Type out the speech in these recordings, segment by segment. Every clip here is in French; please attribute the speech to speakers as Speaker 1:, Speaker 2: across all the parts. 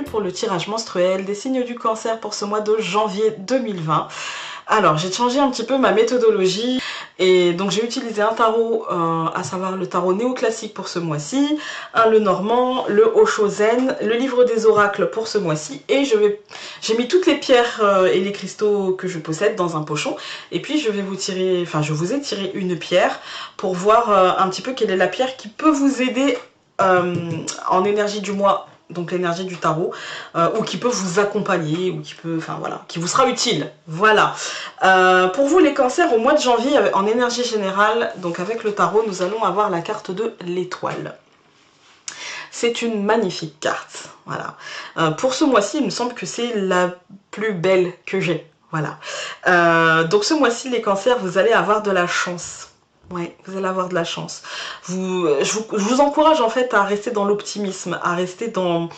Speaker 1: pour le tirage menstruel des signes du cancer pour ce mois de janvier 2020. Alors, j'ai changé un petit peu ma méthodologie et donc j'ai utilisé un tarot, à savoir le tarot néoclassique pour ce mois-ci, un Lenormand, le Osho Zen, le livre des oracles pour ce mois-ci et j'ai mis toutes les pierres et les cristaux que je possède dans un pochon et puis je vous ai tiré une pierre pour voir un petit peu quelle est la pierre qui peut vous aider en énergie du mois, donc l'énergie du tarot, ou qui peut vous accompagner, ou qui peut, enfin voilà, qui vous sera utile. Voilà. Pour vous les cancers, au mois de janvier, en énergie générale, donc avec le tarot, nous allons avoir la carte de l'étoile. C'est une magnifique carte. Voilà. Pour ce mois-ci, il me semble que c'est la plus belle que j'ai. Voilà. Donc ce mois-ci, les cancers, vous allez avoir de la chance. Ouais, vous allez avoir de la chance. Je vous encourage en fait à rester dans l'optimisme, à rester dans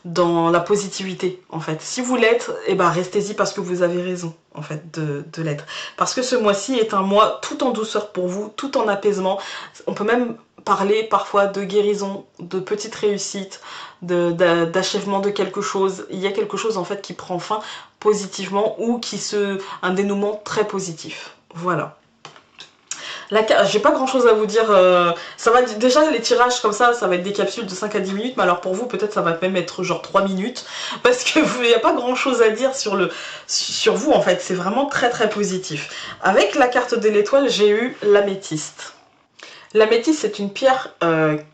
Speaker 1: la positivité en fait. Si vous l'êtes, eh ben restez-y parce que vous avez raison en fait de l'être. Parce que ce mois-ci est un mois tout en douceur pour vous, tout en apaisement. On peut même parler parfois de guérison, de petites réussites, d'achèvement de quelque chose. Il y a quelque chose en fait qui prend fin positivement ou un dénouement très positif. Voilà. J'ai pas grand chose à vous dire, ça va déjà les tirages comme ça va être des capsules de 5 à 10 minutes, mais alors pour vous peut-être ça va même être genre 3 minutes, parce que il n'y a pas grand chose à dire sur vous en fait, c'est vraiment très très positif. Avec la carte de l'étoile, j'ai eu l'améthyste. L'améthyste c'est une pierre que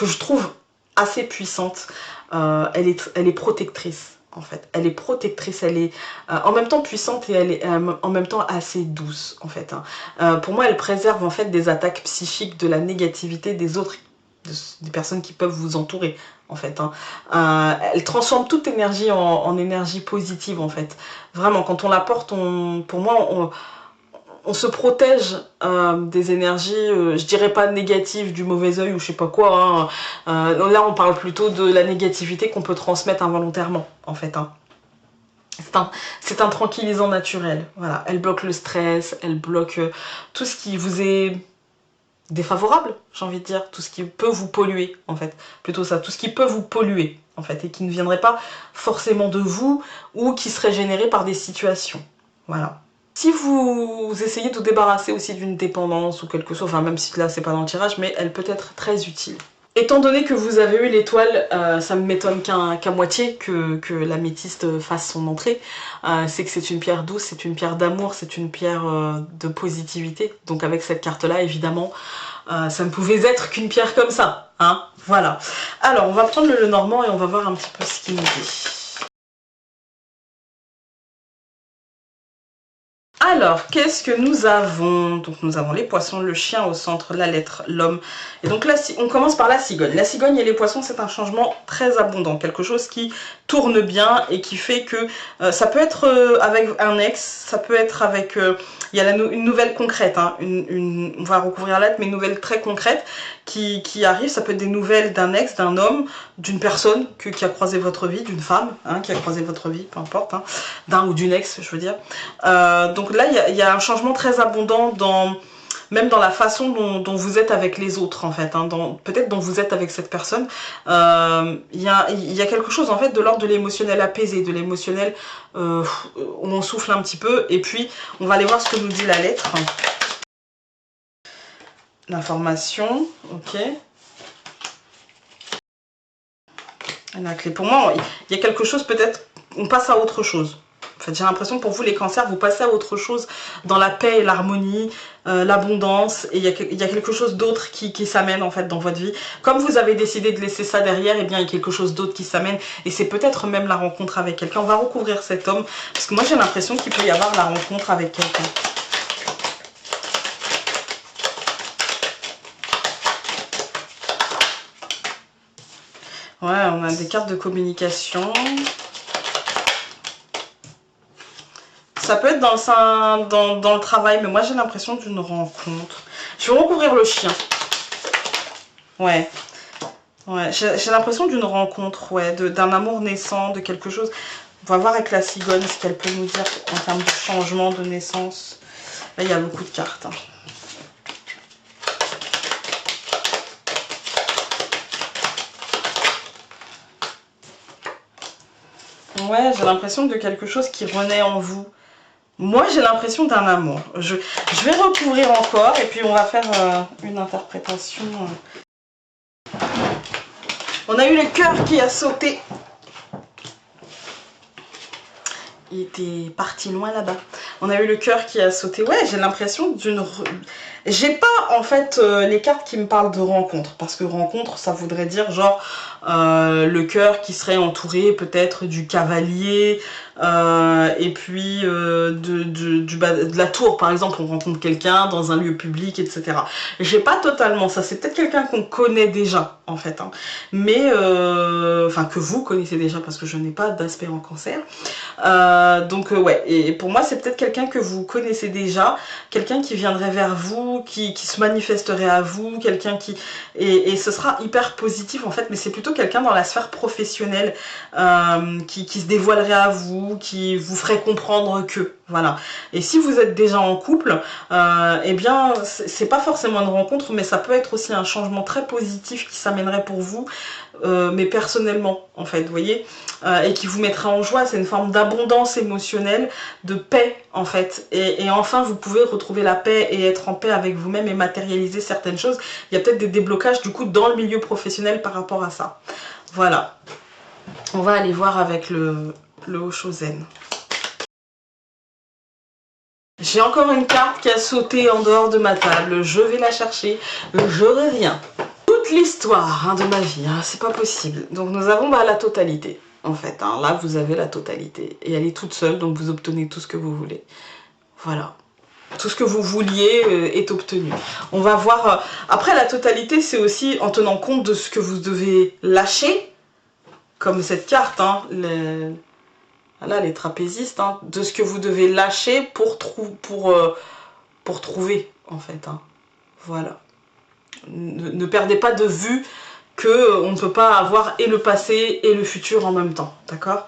Speaker 1: je trouve assez puissante, elle est protectrice. En fait, elle est protectrice, elle est en même temps puissante et elle est en même temps assez douce en fait. Pour moi, elle préserve en fait des attaques psychiques, de la négativité des autres, des personnes qui peuvent vous entourer en fait. Elle transforme toute énergie en énergie positive en fait. Vraiment, quand on la porte, pour moi, on se protège des énergies, je dirais pas négatives, du mauvais oeil ou je sais pas quoi. Là, on parle plutôt de la négativité qu'on peut transmettre involontairement, en fait. C'est un tranquillisant naturel. Voilà, elle bloque le stress, elle bloque tout ce qui vous est défavorable, j'ai envie de dire, tout ce qui peut vous polluer, en fait. Plutôt ça, tout ce qui peut vous polluer, en fait, et qui ne viendrait pas forcément de vous ou qui serait généré par des situations. Voilà. Si vous essayez de vous débarrasser aussi d'une dépendance ou quelque chose, enfin même si là c'est pas dans le tirage, mais elle peut être très utile. Étant donné que vous avez eu l'étoile, ça me m'étonne qu'à moitié que l'améthyste fasse son entrée. C'est que c'est une pierre douce, c'est une pierre d'amour, c'est une pierre de positivité. Donc avec cette carte-là, évidemment, ça ne pouvait être qu'une pierre comme ça. Hein, voilà. Alors, on va prendre le Lenormand et on va voir un petit peu ce qu'il nous dit. Alors, qu'est-ce que nous avons? Donc nous avons les poissons, le chien au centre, la lettre, l'homme. Et donc là, on commence par la cigogne. La cigogne et les poissons, c'est un changement très abondant. Quelque chose qui tourne bien et qui fait que ça peut être avec un ex, ça peut être avec... il y a une nouvelle concrète, hein, on va recouvrir la lettre, mais une nouvelle très concrète qui arrive. Ça peut être des nouvelles d'un ex, d'un homme, d'une personne qui a croisé votre vie, d'une femme hein, qui a croisé votre vie, peu importe, hein, d'un ou d'une ex, je veux dire. Donc là, il y a un changement très abondant même dans la façon dont vous êtes avec les autres, en fait, hein, peut-être dont vous êtes avec cette personne. Il y a quelque chose, en fait, de l'ordre de l'émotionnel apaisé, de l'émotionnel où on souffle un petit peu, et puis on va aller voir ce que nous dit la lettre. L'information, ok. La clé. Pour moi, il y a quelque chose, peut-être, on passe à autre chose. En fait, j'ai l'impression pour vous, les cancers, vous passez à autre chose dans la paix et l'harmonie, l'abondance, et il y a quelque chose d'autre qui s'amène en fait dans votre vie. Comme vous avez décidé de laisser ça derrière, et bien il y a quelque chose d'autre qui s'amène, et c'est peut-être même la rencontre avec quelqu'un. On va recouvrir cet homme, parce que moi j'ai l'impression qu'il peut y avoir la rencontre avec quelqu'un. Ouais, on a des cartes de communication. Ça peut être dans le travail, mais moi j'ai l'impression d'une rencontre. Je vais recouvrir le chien. Ouais. Ouais, j'ai l'impression d'une rencontre, ouais, d'un amour naissant, de quelque chose. On va voir avec la cigogne ce qu'elle peut nous dire en termes de changement, de naissance. Là, il y a beaucoup de cartes. Hein. Ouais, j'ai l'impression de quelque chose qui renaît en vous. Moi, j'ai l'impression d'un amour. Je vais recouvrir encore et puis on va faire une interprétation. On a eu le cœur qui a sauté. Il était parti loin là-bas. On a eu le cœur qui a sauté. Ouais, j'ai l'impression d'une... J'ai pas en fait les cartes qui me parlent de rencontre. Parce que rencontre, ça voudrait dire genre le cœur qui serait entouré peut-être du cavalier. Et puis de la tour, par exemple, on rencontre quelqu'un dans un lieu public, etc. J'ai pas totalement ça. C'est peut-être quelqu'un qu'on connaît déjà, en fait. Hein. Mais, enfin, que vous connaissez déjà parce que je n'ai pas d'aspect en cancer. Donc ouais, et pour moi c'est peut-être quelqu'un que vous connaissez déjà, quelqu'un qui viendrait vers vous, qui se manifesterait à vous, quelqu'un qui... Et ce sera hyper positif en fait, mais c'est plutôt quelqu'un dans la sphère professionnelle qui se dévoilerait à vous, qui vous ferait comprendre que, voilà. Et si vous êtes déjà en couple, eh bien c'est pas forcément une rencontre, mais ça peut être aussi un changement très positif qui s'amènerait pour vous, mais personnellement en fait, vous voyez, et qui vous mettra en joie. C'est une forme d'abondance émotionnelle, de paix en fait, et enfin vous pouvez retrouver la paix et être en paix avec vous-même et matérialiser certaines choses. Il y a peut-être des déblocages du coup dans le milieu professionnel par rapport à ça. Voilà, on va aller voir avec le Oshozen. J'ai encore une carte qui a sauté en dehors de ma table, je vais la chercher, je reviens. Toute l'histoire hein, de ma vie, hein, c'est pas possible. Donc nous avons la totalité, en fait. Hein. Là, vous avez la totalité. Et elle est toute seule, donc vous obtenez tout ce que vous voulez. Voilà. Tout ce que vous vouliez est obtenu. On va voir... Après, la totalité, c'est aussi en tenant compte de ce que vous devez lâcher, comme cette carte, hein, voilà, les trapézistes, hein, de ce que vous devez lâcher pour trouver, en fait. Hein. Voilà. Ne perdez pas de vue qu'on ne peut pas avoir et le passé et le futur en même temps, d'accord?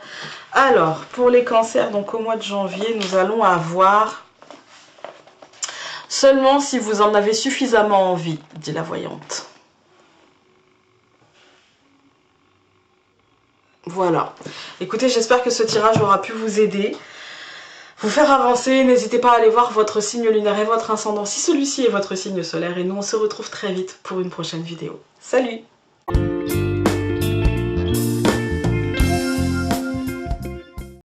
Speaker 1: Alors, pour les cancers, donc au mois de janvier, nous allons avoir seulement si vous en avez suffisamment envie, dit la voyante. Voilà. Écoutez, j'espère que ce tirage aura pu vous aider, vous faire avancer. N'hésitez pas à aller voir votre signe lunaire et votre ascendant si celui-ci est votre signe solaire. Et nous, on se retrouve très vite pour une prochaine vidéo. Salut!